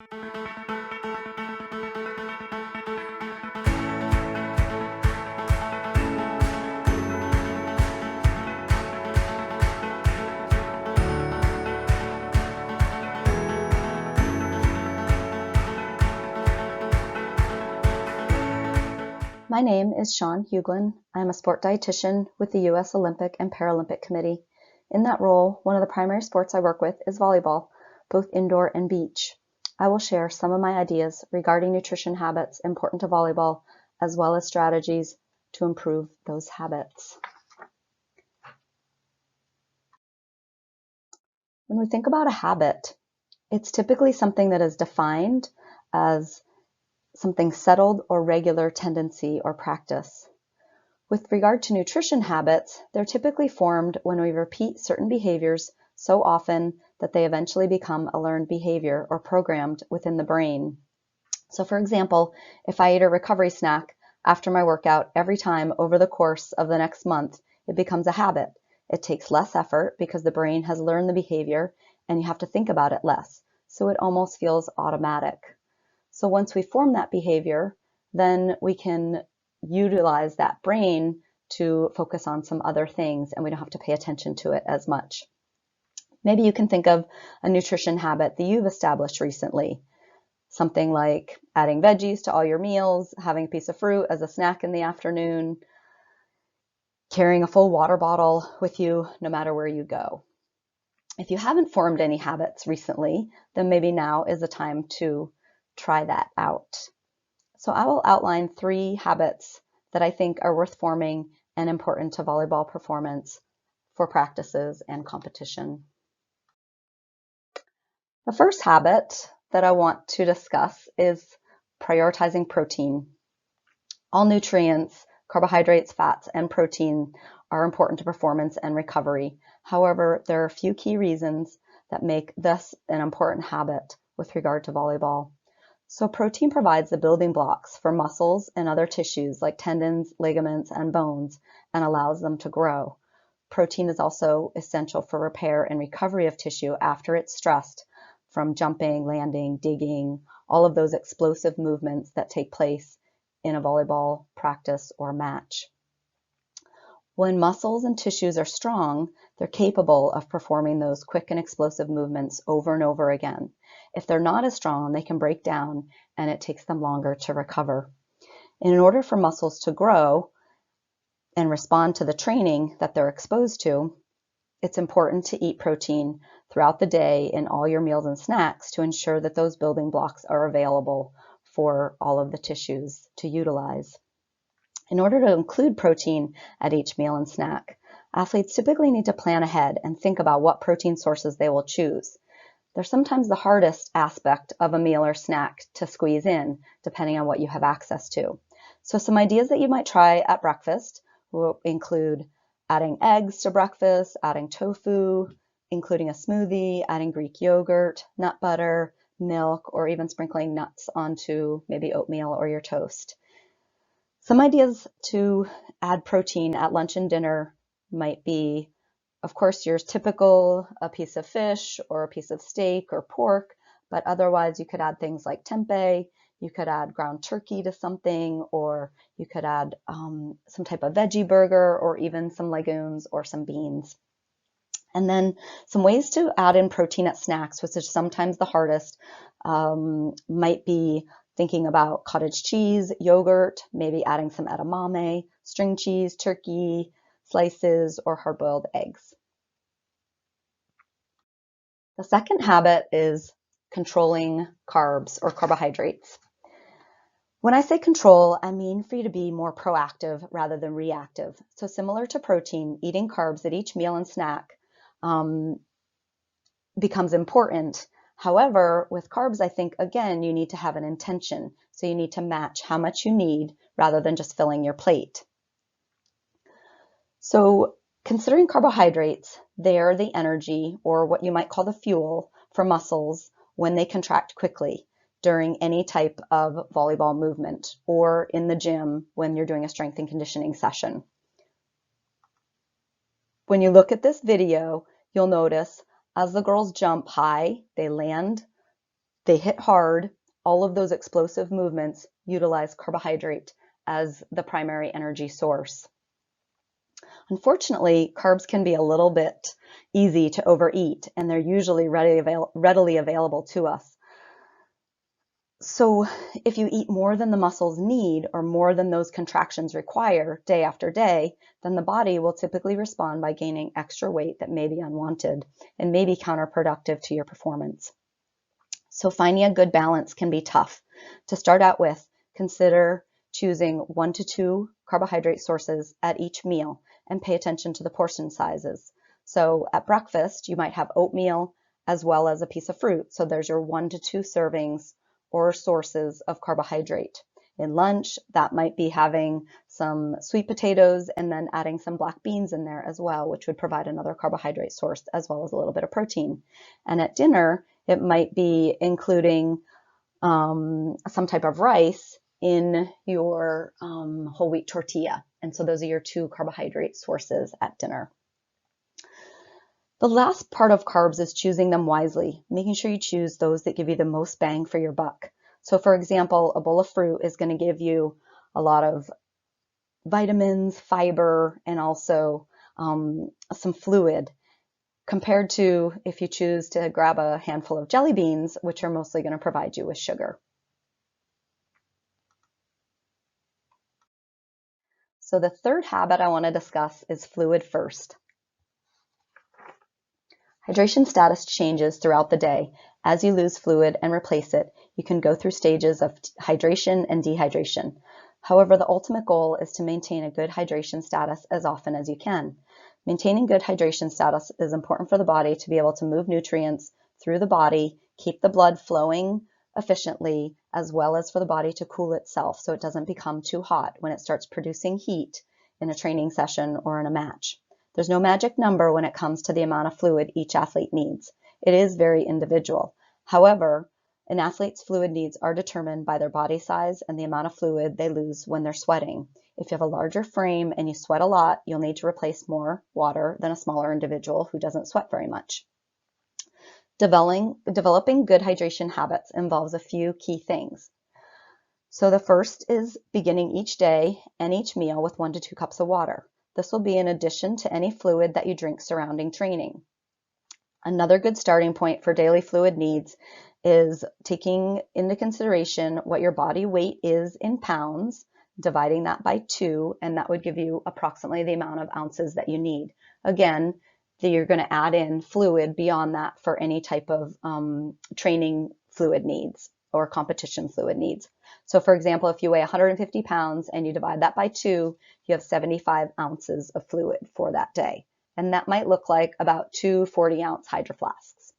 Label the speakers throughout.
Speaker 1: My name is Shawn Huglin. I am a sport dietitian with the U.S. Olympic and Paralympic Committee. In that role, one of the primary sports I work with is volleyball, both indoor and beach. I will share some of my ideas regarding nutrition habits important to volleyball, as well as strategies to improve those habits. When we think about a habit, it's typically something that is defined as something settled or regular tendency or practice. With regard to nutrition habits, they're typically formed when we repeat certain behaviors so often that they eventually become a learned behavior or programmed within the brain. So for example, if I eat a recovery snack after my workout every time over the course of the next month, it becomes a habit. It takes less effort because the brain has learned the behavior and you have to think about it less. So it almost feels automatic. So once we form that behavior, then we can utilize that brain to focus on some other things and we don't have to pay attention to it as much. Maybe you can think of a nutrition habit that you've established recently. Something like adding veggies to all your meals, having a piece of fruit as a snack in the afternoon, carrying a full water bottle with you no matter where you go. If you haven't formed any habits recently, then maybe now is the time to try that out. So I will outline 3 habits that I think are worth forming and important to volleyball performance for practices and competition. The first habit that I want to discuss is prioritizing protein. All nutrients, carbohydrates, fats, and protein are important to performance and recovery. However, there are a few key reasons that make this an important habit with regard to volleyball. So protein provides the building blocks for muscles and other tissues like tendons, ligaments, and bones, and allows them to grow. Protein is also essential for repair and recovery of tissue after it's stressed from jumping, landing, digging, all of those explosive movements that take place in a volleyball practice or match. When muscles and tissues are strong, they're capable of performing those quick and explosive movements over and over again. If they're not as strong, they can break down and it takes them longer to recover. And in order for muscles to grow and respond to the training that they're exposed to, it's important to eat protein throughout the day in all your meals and snacks to ensure that those building blocks are available for all of the tissues to utilize. In order to include protein at each meal and snack, athletes typically need to plan ahead and think about what protein sources they will choose. They're sometimes the hardest aspect of a meal or snack to squeeze in, depending on what you have access to. So some ideas that you might try at breakfast will include adding eggs to breakfast, adding tofu, including a smoothie, adding Greek yogurt, nut butter, milk, or even sprinkling nuts onto maybe oatmeal or your toast. Some ideas to add protein at lunch and dinner might be, of course, your typical a piece of fish or a piece of steak or pork, but otherwise you could add things like tempeh, you could add ground turkey to something, or you could add some type of veggie burger or even some legumes or some beans. And then some ways to add in protein at snacks, which is sometimes the hardest, might be thinking about cottage cheese, yogurt, maybe adding some edamame, string cheese, turkey slices, or hard-boiled eggs. The second habit is controlling carbs or carbohydrates. When I say control, I mean for you to be more proactive rather than reactive. So similar to protein, eating carbs at each meal and snack becomes important. However, with carbs, I think, again, you need to have an intention. So you need to match how much you need rather than just filling your plate. So considering carbohydrates, they're the energy or what you might call the fuel for muscles when they contract quickly during any type of volleyball movement or in the gym when you're doing a strength and conditioning session. When you look at this video, you'll notice as the girls jump high, they land they hit hard. All of those explosive movements utilize carbohydrate as the primary energy source. Unfortunately, carbs can be a little bit easy to overeat, and they're usually readily available to us. So if you eat more than the muscles need or more than those contractions require day after day, then the body will typically respond by gaining extra weight that may be unwanted and may be counterproductive to your performance. So finding a good balance can be tough. To start out with, consider choosing 1 to 2 carbohydrate sources at each meal and pay attention to the portion sizes. So at breakfast, you might have oatmeal as well as a piece of fruit. So there's your 1 to 2 servings or sources of carbohydrate. In lunch, that might be having some sweet potatoes and then adding some black beans in there as well, which would provide another carbohydrate source as well as a little bit of protein. And at dinner, it might be including some type of rice in your whole wheat tortilla. And so those are your 2 carbohydrate sources at dinner. The last part of carbs is choosing them wisely, making sure you choose those that give you the most bang for your buck. So for example, a bowl of fruit is going to give you a lot of vitamins, fiber, and also some fluid, compared to if you choose to grab a handful of jelly beans, which are mostly going to provide you with sugar. So the third habit I want to discuss is fluid first. Hydration status changes throughout the day. As you lose fluid and replace it, you can go through stages of hydration and dehydration. However, the ultimate goal is to maintain a good hydration status as often as you can. Maintaining good hydration status is important for the body to be able to move nutrients through the body, keep the blood flowing efficiently, as well as for the body to cool itself so it doesn't become too hot when it starts producing heat in a training session or in a match. There's no magic number when it comes to the amount of fluid each athlete needs. It is very individual. However, an athlete's fluid needs are determined by their body size and the amount of fluid they lose when they're sweating. If you have a larger frame and you sweat a lot, you'll need to replace more water than a smaller individual who doesn't sweat very much. Developing good hydration habits involves a few key things. So the first is beginning each day and each meal with 1 to 2 cups of water. This will be in addition to any fluid that you drink surrounding training. Another good starting point for daily fluid needs is taking into consideration what your body weight is in pounds, dividing that by 2, and that would give you approximately the amount of ounces that you need. Again, you're going to add in fluid beyond that for any type of training fluid needs or competition fluid needs. So for example, if you weigh 150 pounds and you divide that by 2, you have 75 ounces of fluid for that day. And that might look like about 2 40-ounce hydro flasks.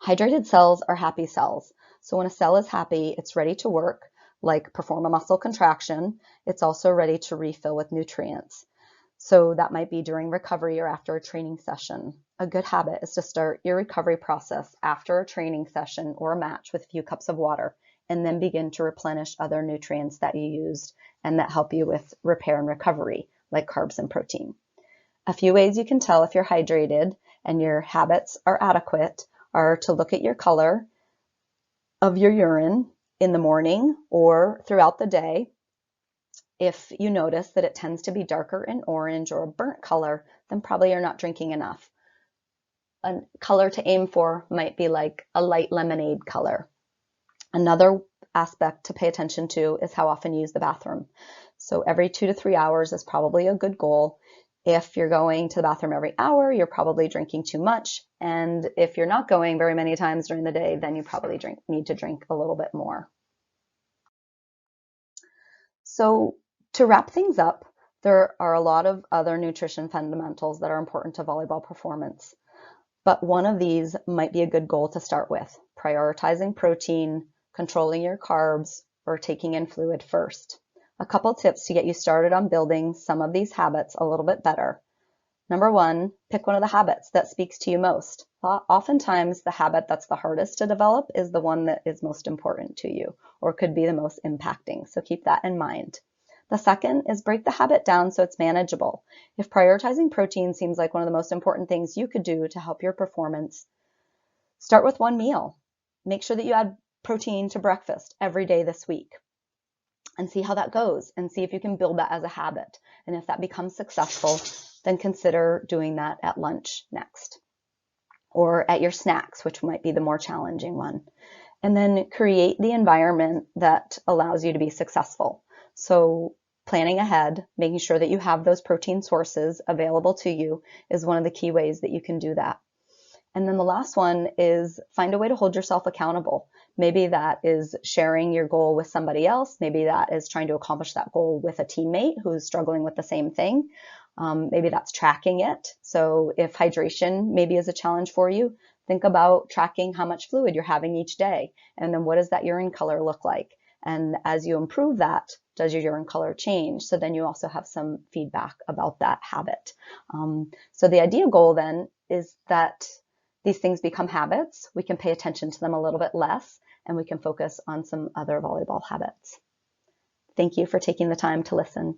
Speaker 1: Hydrated cells are happy cells. So when a cell is happy, it's ready to work, like perform a muscle contraction. It's also ready to refill with nutrients. So that might be during recovery or after a training session. A good habit is to start your recovery process after a training session or a match with a few cups of water, and then begin to replenish other nutrients that you used and that help you with repair and recovery, like carbs and protein. A few ways you can tell if you're hydrated and your habits are adequate are to look at your color of your urine in the morning or throughout the day. If you notice that it tends to be darker in orange or a burnt color, then probably you're not drinking enough. A color to aim for might be like a light lemonade color. Another aspect to pay attention to is how often you use the bathroom. So every 2 to 3 hours is probably a good goal. If you're going to the bathroom every hour, you're probably drinking too much. And if you're not going very many times during the day, then you probably need to drink a little bit more. So to wrap things up, there are a lot of other nutrition fundamentals that are important to volleyball performance. But one of these might be a good goal to start with: prioritizing protein, controlling your carbs, or taking in fluid first. A couple tips to get you started on building some of these habits a little bit better. Number 1, pick one of the habits that speaks to you most. Oftentimes, the habit that's the hardest to develop is the one that is most important to you or could be the most impacting. So keep that in mind. The second is break the habit down so it's manageable. If prioritizing protein seems like one of the most important things you could do to help your performance, start with one meal. make sure that you add protein to breakfast every day this week and see how that goes and see if you can build that as a habit. And if that becomes successful, then consider doing that at lunch next or at your snacks, which might be the more challenging one. And then create the environment that allows you to be successful. So planning ahead, making sure that you have those protein sources available to you is one of the key ways that you can do that. And then the last one is find a way to hold yourself accountable. Maybe that is sharing your goal with somebody else. Maybe that is trying to accomplish that goal with a teammate who's struggling with the same thing. Maybe that's tracking it. So if hydration maybe is a challenge for you, think about tracking how much fluid you're having each day. And then what does that urine color look like? And as you improve that, does your urine color change? So then you also have some feedback about that habit. So the ideal goal then is that these things become habits. We can pay attention to them a little bit less, and we can focus on some other volleyball habits. Thank you for taking the time to listen.